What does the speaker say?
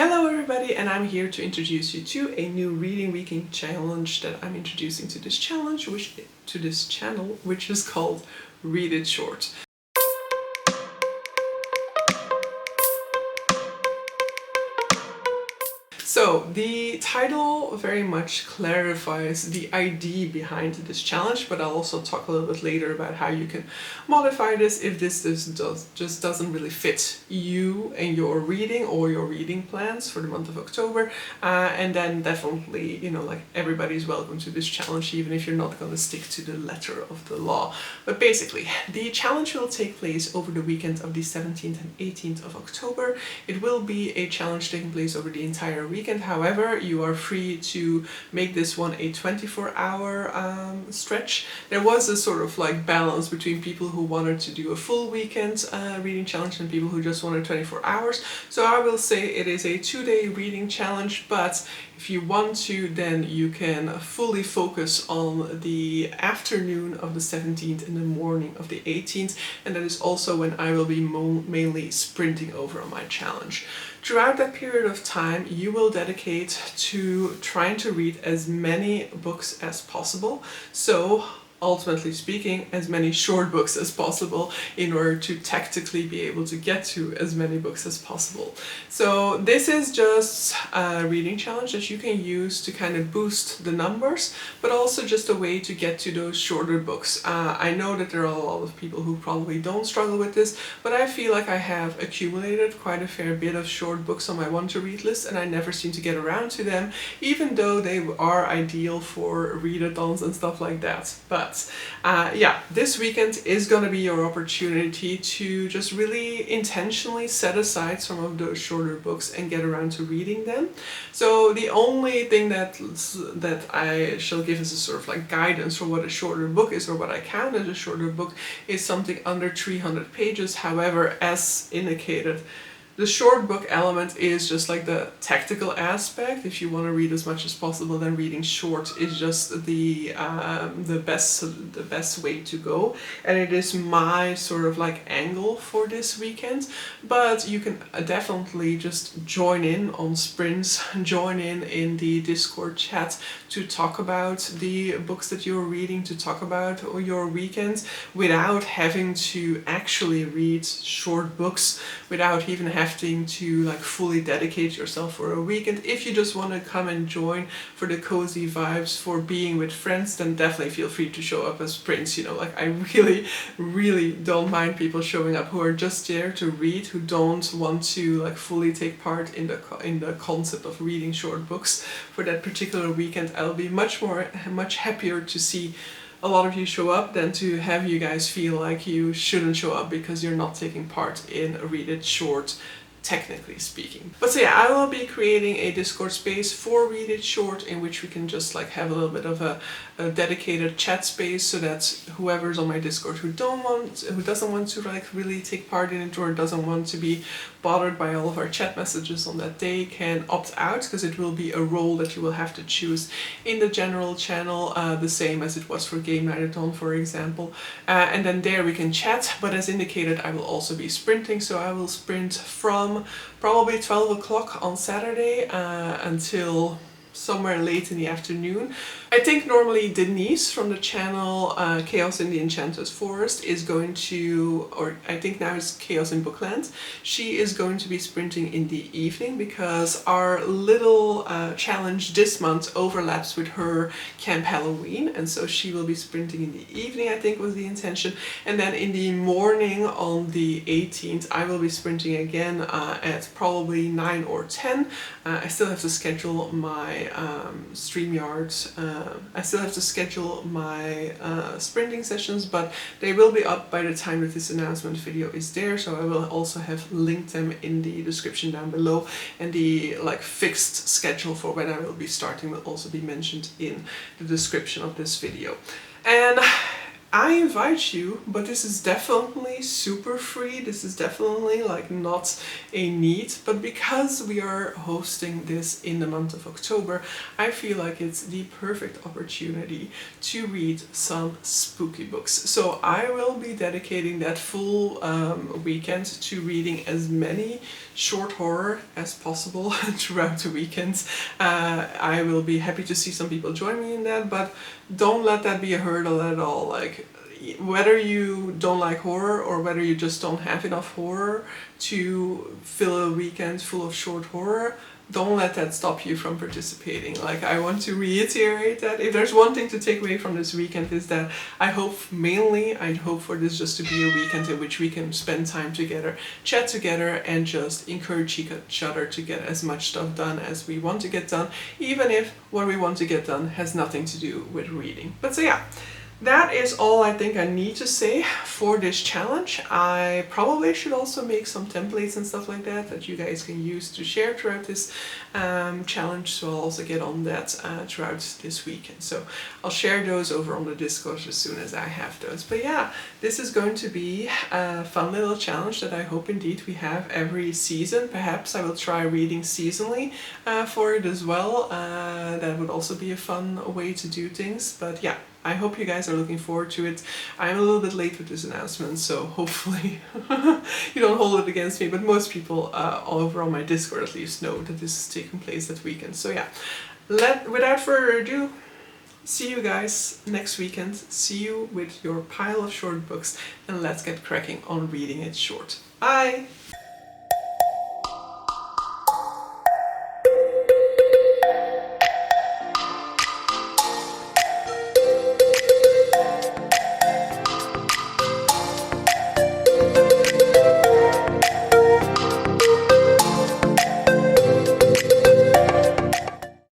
Hello everybody, and I'm here to introduce you to a new reading weekend challenge that I'm introducing to this channel, which is called Read It Short. So the title very much clarifies the idea behind this challenge, but I'll also talk a little bit later about how you can modify this if this just doesn't really fit you and your reading or your reading plans for the month of October. And then definitely, like everybody's welcome to this challenge, even if you're not going to stick to the letter of the law. But basically, the challenge will take place over the weekend of the 17th and 18th of October. It will be a challenge taking place over the entire weekend. However, you are free to make this one a 24-hour stretch. There was a sort of like balance between people who wanted to do a full weekend reading challenge and people who just wanted 24 hours. So I will say it is a 2-day reading challenge, but if you want to, then you can fully focus on the afternoon of the 17th and the morning of the 18th, and that is also when I will be mainly sprinting over on my challenge. Throughout that period of time, you will dedicate to trying to read as many books as possible. So, ultimately speaking, as many short books as possible in order to tactically be able to get to as many books as possible. So this is just a reading challenge that you can use to kind of boost the numbers, but also just a way to get to those shorter books. I know that there are a lot of people who probably don't struggle with this, but I feel like I have accumulated quite a fair bit of short books on my want to read list, and I never seem to get around to them, even though they are ideal for readathons and stuff like that. But yeah, this weekend is going to be your opportunity to just really intentionally set aside some of those shorter books and get around to reading them. So the only thing that I shall give as a sort of like guidance for what a shorter book is, or what I count as a shorter book, is something under 300 pages. However, as indicated, the short book element is just like the tactical aspect. If you want to read as much as possible, then reading short is just the best way to go, and it is my sort of like angle for this weekend. But you can definitely just join in on sprints, join in the Discord chat to talk about the books that you're reading, to talk about your weekends without having to actually read short books, without even having to like fully dedicate yourself for a weekend. If you just want to come and join for the cozy vibes, for being with friends, then definitely feel free to show up as sprints. Like I really don't mind people showing up who are just there to read, who don't want to like fully take part in the concept of reading short books for that particular weekend. I'll be much happier to see a lot of you show up than to have you guys feel like you shouldn't show up because you're not taking part in a Read It Short, technically speaking. But so yeah, I will be creating a Discord space for Read It Short in which we can just like have a little bit of a dedicated chat space, so that whoever's on my Discord who doesn't want to like really take part in it, or doesn't want to be bothered by all of our chat messages on that day, can opt out, because it will be a role that you will have to choose in the general channel, the same as it was for Game Nightathon, for example. And then there we can chat, but as indicated, I will also be sprinting, so I will sprint from probably 12 o'clock on Saturday until somewhere late in the afternoon. I think normally Denise from the channel Chaos in the Enchanted Forest is going to, or I think now it's Chaos in Bookland, she is going to be sprinting in the evening, because our little challenge this month overlaps with her Camp Halloween, and so she will be sprinting in the evening, I think was the intention. And then in the morning on the 18th I will be sprinting again at probably 9 or 10. I still have to schedule my StreamYard, I still have to schedule my sprinting sessions, but they will be up by the time that this announcement video is there, so I will also have linked them in the description down below, and the like fixed schedule for when I will be starting will also be mentioned in the description of this video. And I invite you, but this is definitely super free. This is definitely like not a need, but because we are hosting this in the month of October, I feel like it's the perfect opportunity to read some spooky books. So I will be dedicating that full weekend to reading as many short horror as possible throughout the weekend. I will be happy to see some people join me in that, but don't let that be a hurdle at all. Like, whether you don't like horror or whether you just don't have enough horror to fill a weekend full of short horror, don't let that stop you from participating. Like, I want to reiterate that if there's one thing to take away from this weekend, is that I hope for this just to be a weekend in which we can spend time together, chat together, and just encourage each other to get as much stuff done as we want to get done, even if what we want to get done has nothing to do with reading. But so yeah, that is all I think I need to say for this challenge. I probably should also make some templates and stuff like that that you guys can use to share throughout this challenge, so I'll also get on that throughout this weekend. So I'll share those over on the Discord as soon as I have those. But yeah, this is going to be a fun little challenge that I hope indeed we have every season. Perhaps I will try reading seasonally for it as well. That would also be a fun way to do things. But yeah, I hope you guys are looking forward to it. I'm a little bit late with this announcement, so hopefully you don't hold it against me, but most people over on my Discord at least know that this is taking place that weekend. So yeah, without further ado, see you guys next weekend. See you with your pile of short books, and let's get cracking on reading it short. Bye!